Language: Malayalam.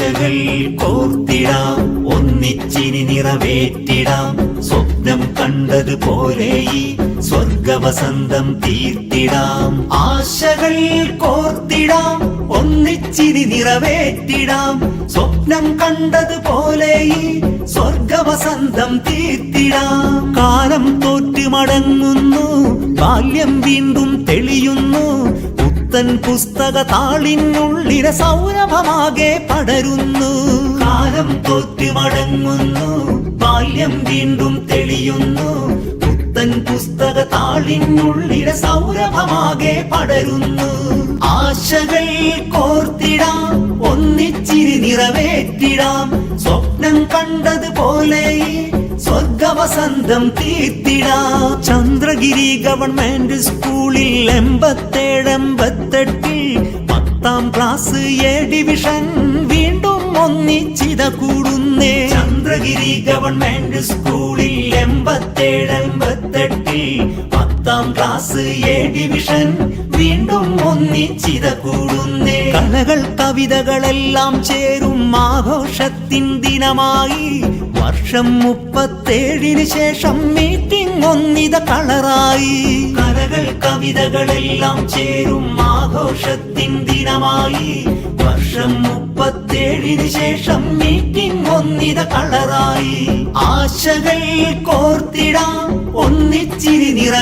ആശകൾ കോർത്തിടാം, ഒന്നിച്ചിനി നിറവേറ്റിടാം. സ്വപ്നം കണ്ടതുപോലെ ഈ സ്വർഗവസന്തം തീർത്തിടാം. ആശകൾ കോർത്തിടാം, ഒന്നിച്ചിനി നിറവേറ്റിടാം. സ്വപ്നം കണ്ടതുപോലെ ഈ സ്വർഗവസന്തം തീർത്തിടാം. കാലം തോറ്റു മടങ്ങുന്നു, ബാല്യം വീണ്ടും തെളിയുന്നു. പുത്തൻ പുസ്തക താളിനുള്ളിലെ സൗരഭമാകെ പടരുന്നു. കാലം തോറ്റു മടങ്ങുന്നു, ബാല്യം വീണ്ടും തെളിയുന്നു. പുത്തൻ പുസ്തക താളിനുള്ളിലെ സൗരഭമാകെ പടരുന്നു. ആശകൾ കോർത്തിടാം, ഒന്നിച്ചിരി നിറവേറ്റിടാം. സ്വപ്നം കണ്ടതുപോലെ സ്വർഗവസന്തം തീർത്തിടാം. ചന്ദ്രഗിരി ഗവൺമെന്റ് സ്കൂളിൽ 87-88 10ാം ക്ലാസ് എ ഡിവിഷൻ വീണ്ടും ഒന്നിച്ചിത കൂടുന്നേ. ചന്ദ്രഗിരി ഗവൺമെന്റ് സ്കൂളിൽ 87-88 10ാം ക്ലാസ് എ ഡിവിഷൻ വീണ്ടും ഒന്നിച്ചിത കൂടുന്നേ. കലകൾ കവിതകളെല്ലാം ചേരും ആഘോഷത്തിൻ ദിനമായി. വർഷം 37 ശേഷം മീറ്റിംഗ് ഒന്നിത കളറായി. കലകൾ കവിതകളെല്ലാം ചേരും ആഘോഷത്തിൻ ദിനമായി. വർഷം 37 ശേഷം മീറ്റിംഗ് ഒന്നിത കളറായി. ആശകൾ കോർത്തിടാം, ഒന്നിച്ചിരി നിറ